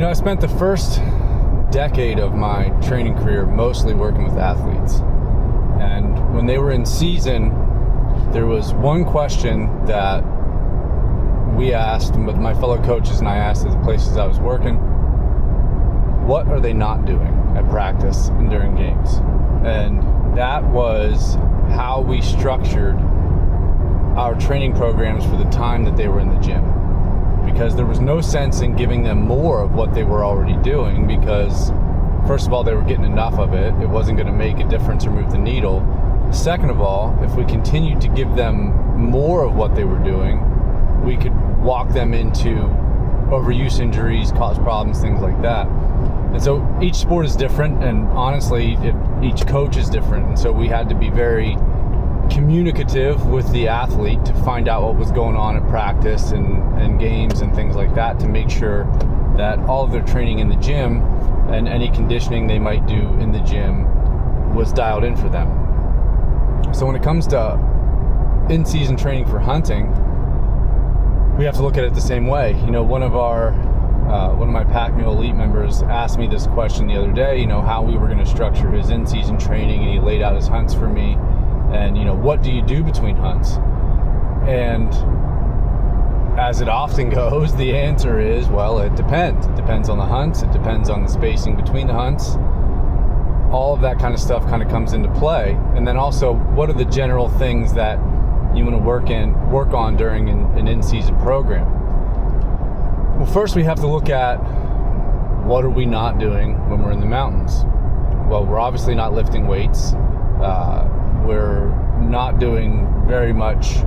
I spent the first decade of my training career mostly working with athletes. And when they were in season, there was one question that we asked, with my fellow coaches and I asked at the places I was working: what are they not doing at practice and during games? And that was how we structured our training programs for the time that they were in the gym. Because there was no sense in giving them more of what they were already doing, because first of all, they were getting enough of it. It wasn't going to make a difference or move the needle. Second of all, if we continued to give them more of what they were doing, we could walk them into overuse injuries, cause problems, things like that. And so each sport is different, and honestly, each coach is different. And so we had to be very communicative with the athlete to find out what was going on at practice and games and things like that, to make sure that all of their training in the gym and any conditioning they might do in the gym was dialed in for them. So when it comes to in-season training for hunting, we have to look at it the same way. One of my Pack Mule Elite members asked me this question the other day, how we were going to structure his in-season training, and he laid out his hunts for me. And, what do you do between hunts? And as it often goes, the answer is, well, it depends. It depends on the hunts. It depends on the spacing between the hunts. All of that kind of stuff kind of comes into play. And then also, what are the general things that you want to work on during an in-season program? Well, first we have to look at, what are we not doing when we're in the mountains? Well, we're obviously not lifting weights. We're not doing very much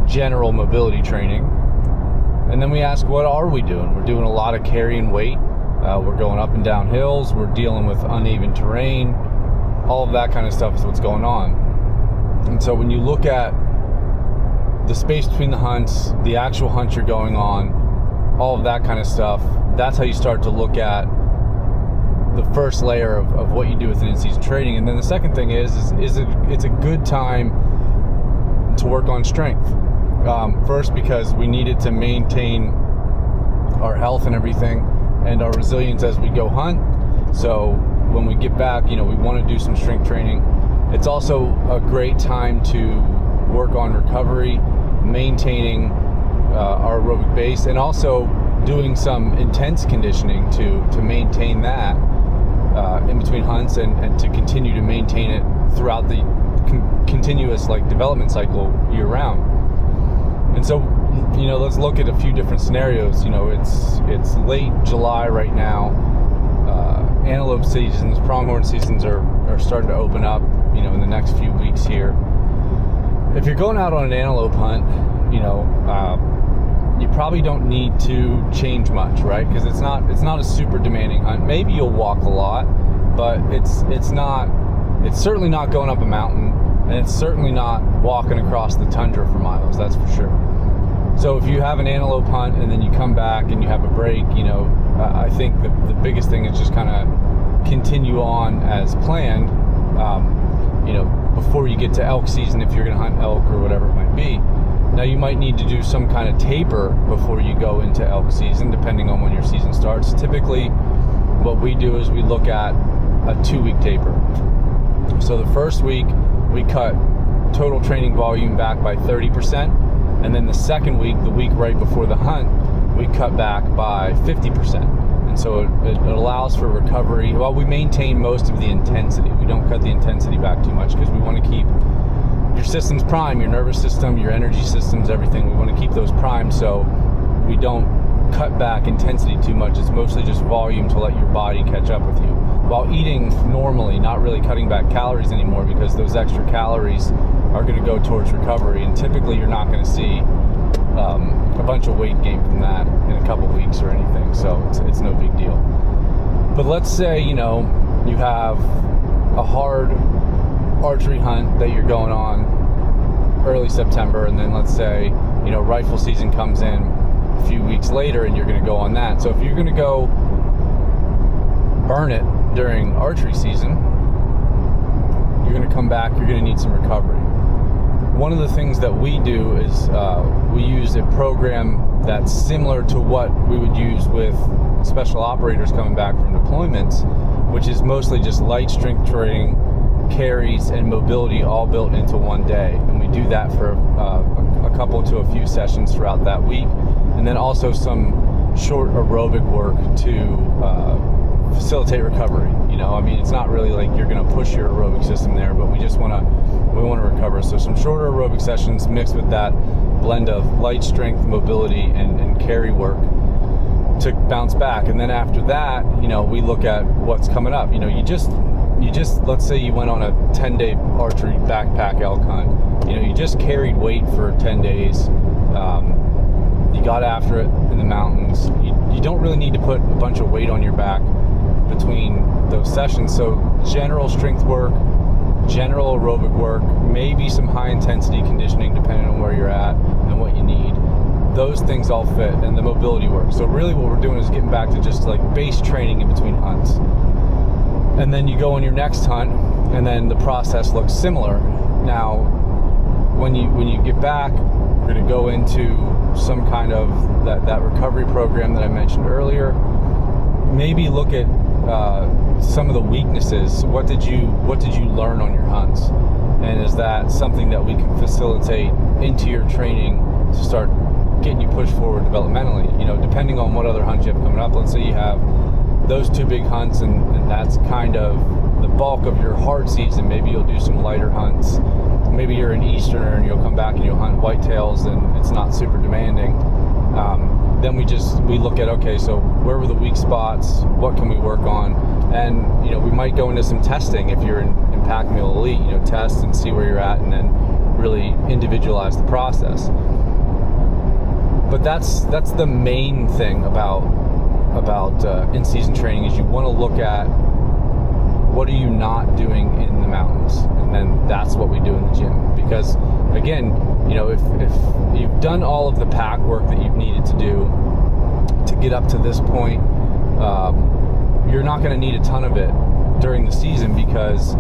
general mobility training. And then we ask, what are we doing? We're doing a lot of carrying weight. We're going up and down hills. We're dealing with uneven terrain. All of that kind of stuff is what's going on. And so when you look at the space between the hunts, the actual hunt you're going on, all of that kind of stuff, that's how you start to look at the first layer of what you do with an in-season training. And then the second thing is it's a good time to work on strength. First, because we needed to maintain our health and everything and our resilience as we go hunt. So when we get back, we want to do some strength training. It's also a great time to work on recovery, maintaining our aerobic base, and also doing some intense conditioning to maintain that in between hunts and to continue to maintain it throughout the continuous development cycle year round. And so, let's look at a few different scenarios. It's late July right now. Antelope seasons, pronghorn seasons are starting to open up, in the next few weeks here. If you're going out on an antelope hunt, you probably don't need to change much, right? Because it's not a super demanding hunt. Maybe you'll walk a lot, but it's certainly not going up a mountain, and it's certainly not walking across the tundra for miles, that's for sure. So if you have an antelope hunt and then you come back and you have a break, I think the biggest thing is just kind of continue on as planned, before you get to elk season, if you're going to hunt elk or whatever it might be. Now, you might need to do some kind of taper before you go into elk season, depending on when your season starts. Typically, what we do is we look at a 2-week taper. So the first week, we cut total training volume back by 30%. And then the second week, the week right before the hunt, we cut back by 50%. And so it allows for recovery. Well, we maintain most of the intensity. We don't cut the intensity back too much because we want to keep your systems prime, your nervous system, your energy systems, everything. We want to keep those primed so we don't cut back intensity too much. It's mostly just volume to let your body catch up with you, while eating normally, not really cutting back calories anymore, because those extra calories are going to go towards recovery, and typically you're not going to see a bunch of weight gain from that in a couple weeks or anything, so it's no big deal. But let's say you have a hard archery hunt that you're going on early September, and then let's say rifle season comes in a few weeks later and you're going to go on that. So if you're going to go burn it during archery season, you're going to come back, you're going to need some recovery. One of the things that we do is we use a program that's similar to what we would use with special operators coming back from deployments, which is mostly just light strength training, carries, and mobility all built into one day. And we do that for a couple to a few sessions throughout that week. And then also some short aerobic work to facilitate recovery. I mean, it's not really like you're going to push your aerobic system there, but we want to recover. So some shorter aerobic sessions mixed with that blend of light strength, mobility, and carry work to bounce back. And then after that, we look at what's coming up. You just let's say you went on a 10-day archery backpack elk hunt. You just carried weight for 10 days. You got after it in the mountains. You don't really need to put a bunch of weight on your back between those sessions. So general strength work, general aerobic work, maybe some high intensity conditioning depending on where you're at and what you need. Those things all fit, and the mobility work. So really what we're doing is getting back to just like base training in between hunts. And then you go on your next hunt, and then the process looks similar. Now, when you get back, we're going to go into some kind of that recovery program that I mentioned earlier. Maybe look at some of the weaknesses. What did you learn on your hunts, and is that something that we can facilitate into your training to start getting you pushed forward developmentally? Depending on what other hunts you have coming up. Let's say you have those 2 big hunts, and that's kind of the bulk of your hard season. Maybe you'll do some lighter hunts. Maybe you're an Easterner and you'll come back and you'll hunt whitetails and it's not super demanding. Then we look at, okay, so where were the weak spots? What can we work on? And we might go into some testing if you're in Pack Mule Elite. Test and see where you're at, and then really individualize the process. But that's the main thing about in-season training, is you want to look at what are you not doing in the mountains, and then that's what we do in the gym. Because again, if you've done all of the pack work that you've needed to do to get up to this point, you're not going to need a ton of it during the season because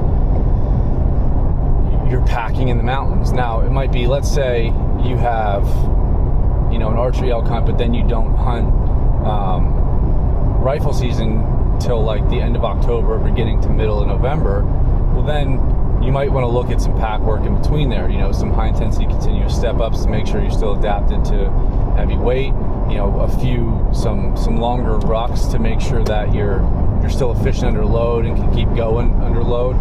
you're packing in the mountains. Now, it might be, let's say you have an archery elk hunt, but then you don't hunt rifle season till like the end of October, beginning to middle of November. Well, then you might want to look at some pack work in between there, some high intensity continuous step ups to make sure you're still adapted to heavy weight, some longer rucks to make sure that you're still efficient under load and can keep going under load.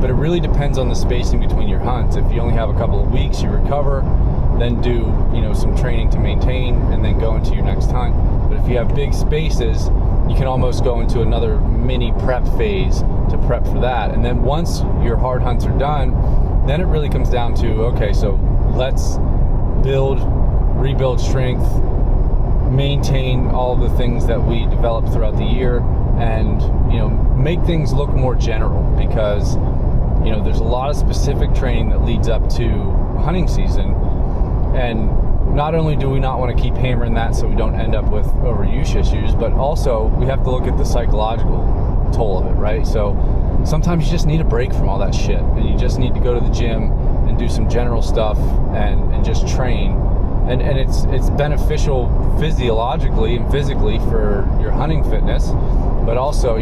But it really depends on the spacing between your hunts. If you only have a couple of weeks, you recover, then do some training to maintain, and then go into your next hunt. But if you have big spaces, you can almost go into another mini prep phase to prep for that. And then once your hard hunts are done, then it really comes down to, okay, so let's rebuild strength, maintain all the things that we developed throughout the year, and make things look more general, because there's a lot of specific training that leads up to hunting season. And not only do we not want to keep hammering that so we don't end up with overuse issues, but also we have to look at the psychological toll of it, right? So sometimes you just need a break from all that shit, and you just need to go to the gym and do some general stuff and just train. And it's beneficial physiologically and physically for your hunting fitness, but also,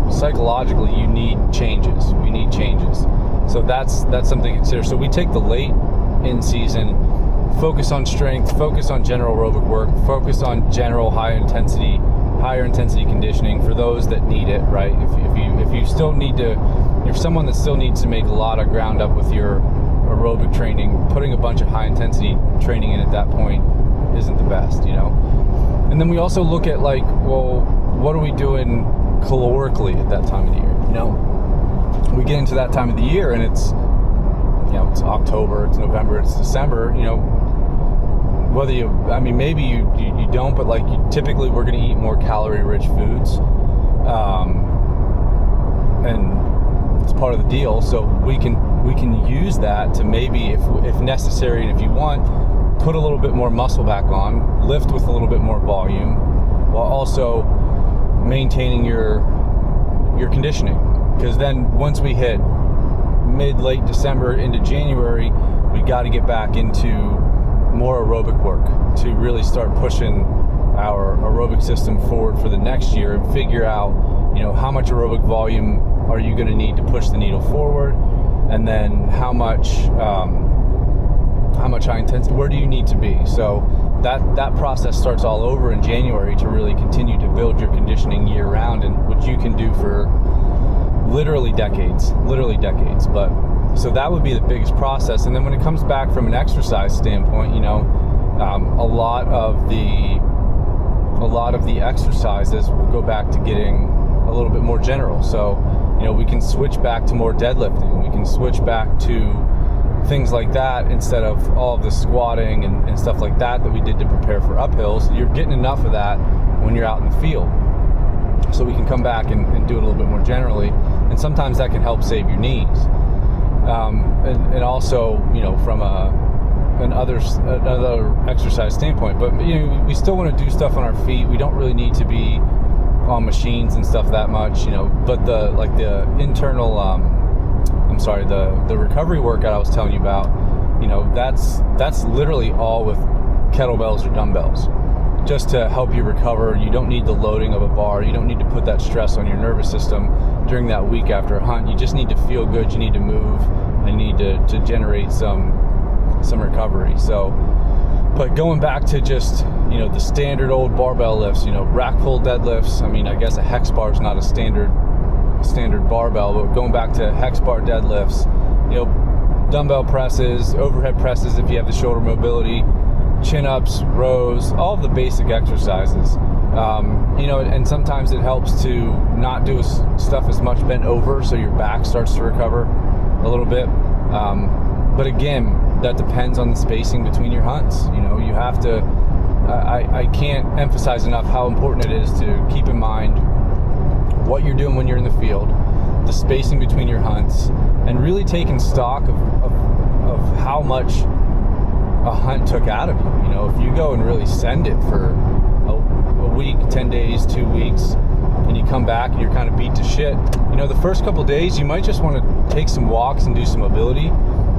psychologically you need changes. We need changes. So that's something to consider. So we take the late in season, focus on strength, focus on general aerobic work, focus on general higher intensity conditioning for those that need it, right? If you still need to, you're someone that still needs to make a lot of ground up with your aerobic training, putting a bunch of high intensity training in at that point isn't the best, And then we also look at what are we doing calorically at that time of the year? We get into that time of the year and it's October, it's November, it's December, whether maybe you don't, but typically we're going to eat more calorie rich foods, and it's part of the deal. So we can use that to maybe, if necessary and if you want, put a little bit more muscle back on, lift with a little bit more volume, while also maintaining your conditioning. Because then once we hit mid-late December into January, we got to get back into more aerobic work to really start pushing our aerobic system forward for the next year and figure out, how much aerobic volume are you going to need to push the needle forward, and then how much high intensity, where do you need to be? So that process starts all over in January to really continue to build your conditioning year round, and what you can do for literally decades. But so that would be the biggest process. And then when it comes back from an exercise standpoint, a lot of the exercises will go back to getting a little bit more general. So, we can switch back to more deadlifting. We can switch back to things like that instead of all of the squatting and stuff like that we did to prepare for uphills. You're getting enough of that when you're out in the field. So we can come back and do it a little bit more generally. And sometimes that can help save your knees. And also, from another exercise standpoint. But, we still want to do stuff on our feet. We don't really need to be on machines and stuff that much, but the internal, the recovery workout I was telling you about, that's literally all with kettlebells or dumbbells, just to help you recover. You don't need the loading of a bar. You don't need to put that stress on your nervous system during that week after a hunt. You just need to feel good. You need to move and need to generate some recovery. So, but going back to just, the standard old barbell lifts, rack pull deadlifts. I guess a hex bar is not a standard barbell, but going back to hex bar deadlifts, dumbbell presses, overhead presses if you have the shoulder mobility, chin-ups, rows, all of the basic exercises. And sometimes it helps to not do stuff as much bent over, so your back starts to recover a little bit. But again, that depends on the spacing between your hunts. You have to, I can't emphasize enough how important it is to keep in mind what you're doing when you're in the field, the spacing between your hunts, and really taking stock of how much a hunt took out of you. If you go and really send it for a week, 10 days, 2 weeks, and you come back and you're kind of beat to shit, the first couple days you might just want to take some walks and do some mobility,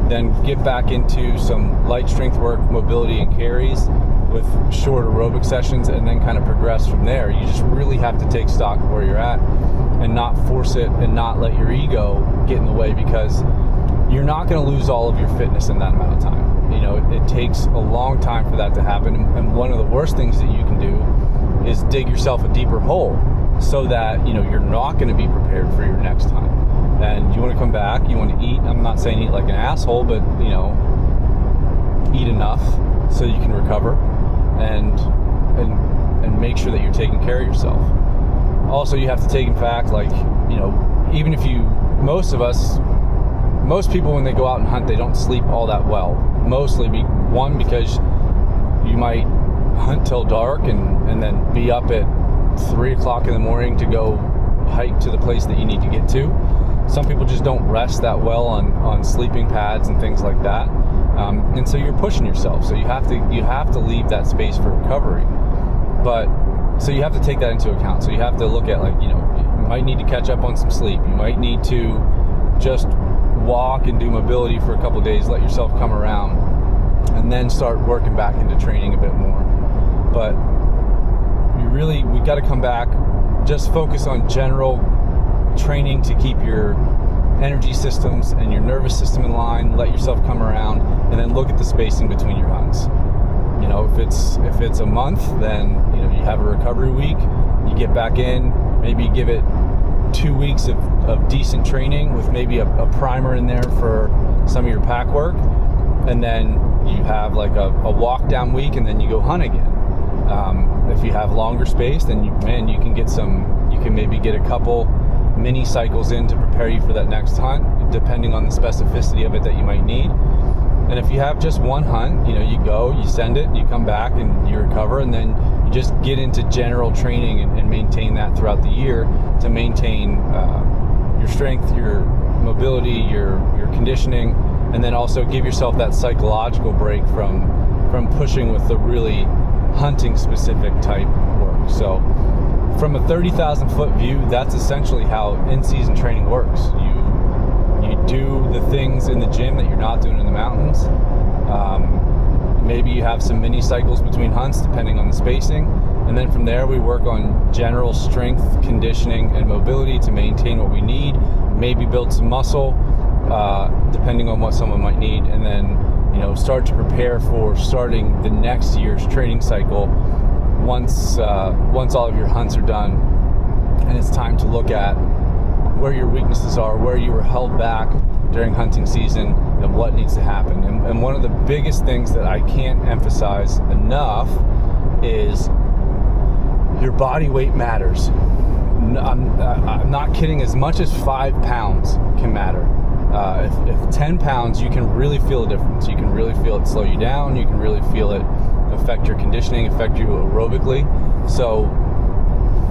then get back into some light strength work, mobility and carries with short aerobic sessions, and then kind of progress from there. You just really have to take stock of where you're at and not force it and not let your ego get in the way, because you're not going to lose all of your fitness in that amount of time. It takes a long time for that to happen, and one of the worst things that you can do is dig yourself a deeper hole so that you're not going to be prepared for your next time. And you want to come back, you want to eat. I'm not saying eat like an asshole, but eat enough so you can recover and make sure that you're taking care of yourself. Also, you have to take in fact, even if most people when they go out and hunt, they don't sleep all that well. Mostly because you might hunt till dark and then be up at 3 o'clock in the morning to go hike to the place that you need to get to. Some people just don't rest that well on sleeping pads and things like that. And so you're pushing yourself. So you have to leave that space for recovery. But so you have to take that into account. So you have to look at you might need to catch up on some sleep. You might need to just walk and do mobility for a couple of days, let yourself come around, and then start working back into training a bit more. But we got to come back, just focus on general training to keep your energy systems and your nervous system in line, let yourself come around, and then look at the spacing between your hunts. If it's a month, then you have a recovery week, you get back in, maybe give it 2 weeks of decent training with maybe a primer in there for some of your pack work, and then you have a walk down week, and then you go hunt again. If you have longer space, then you can maybe get a couple mini cycles in to prepare you for that next hunt, depending on the specificity of it that you might need. And if you have just one hunt, you go, you send it, you come back and you recover, and then you just get into general training and maintain that throughout the year to maintain your strength, your mobility, your conditioning, and then also give yourself that psychological break from pushing with the really hunting specific type work. So from a 30,000 foot view, that's essentially how in-season training works. You do the things in the gym that you're not doing in the mountains. Maybe you have some mini cycles between hunts depending on the spacing, And then from there, we work on general strength, conditioning, and mobility to maintain what we need, maybe build some muscle, depending on what someone might need, and then start to prepare for starting the next year's training cycle once all of your hunts are done, and it's time to look at where your weaknesses are, where you were held back during hunting season, and what needs to happen. And one of the biggest things that I can't emphasize enough is your body weight matters. I'm not kidding. As much as 5 pounds can matter. If 10 pounds, you can really feel a difference. You can really feel it slow you down. You can really feel it affect your conditioning, affect you aerobically. So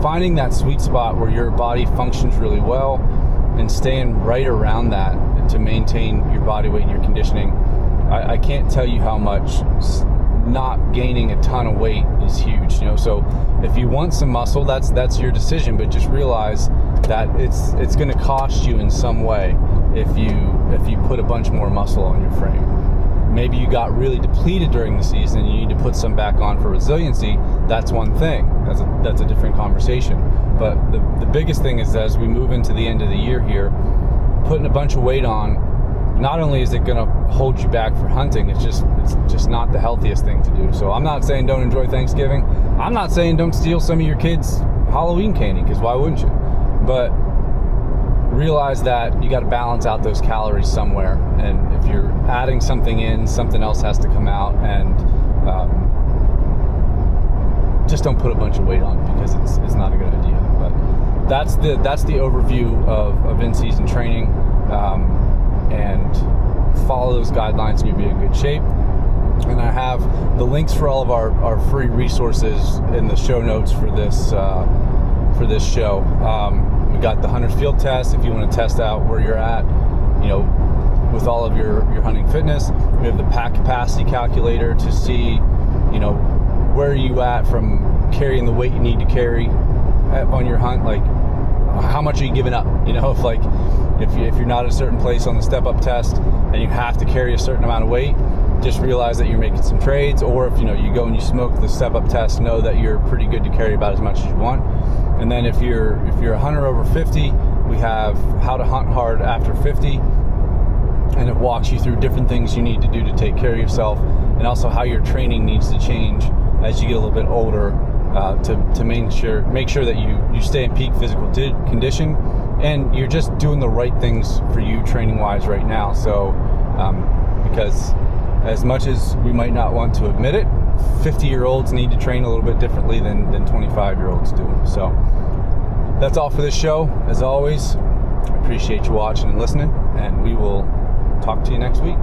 finding that sweet spot where your body functions really well and staying right around that to maintain your body weight and your conditioning, I can't tell you how much not gaining a ton of weight is huge. So if you want some muscle, that's your decision, but just realize that it's going to cost you in some way if you put a bunch more muscle on your frame. Maybe you got really depleted during the season and you need to put some back on for resiliency. That's one thing. That's a different conversation. But the biggest thing is, as we move into the end of the year here, putting a bunch of weight on, not only is it going to hold you back for hunting, it's just not the healthiest thing to do. So I'm not saying don't enjoy Thanksgiving. I'm not saying don't steal some of your kids' Halloween candy, because why wouldn't you? But realize that you got to balance out those calories somewhere, and if you're adding something in, something else has to come out, and just don't put a bunch of weight on, because it's not a good idea. But that's the overview of in-season training, and follow those guidelines and you'll be in good shape. And I have the links for all of our free resources in the show notes for this show. We got the hunter's field test if you want to test out where you're at, with all of your hunting fitness. We have the pack capacity calculator to see, where are you at from carrying the weight you need to carry on your hunt. Like, how much are you giving up? If you're not at a certain place on the step up test and you have to carry a certain amount of weight, just realize that you're making some trades. Or if you go and you smoke the step up test, know that you're pretty good to carry about as much as you want. And then if you're a hunter over 50, we have how to hunt hard after 50, and it walks you through different things you need to do to take care of yourself, and also how your training needs to change as you get a little bit older, to make sure that you stay in peak physical condition, and you're just doing the right things for you training wise right now. So because as much as we might not want to admit it, 50-year-olds need to train a little bit differently than 25-year-olds do. So that's all for this show. As always, I appreciate you watching and listening, and we will talk to you next week.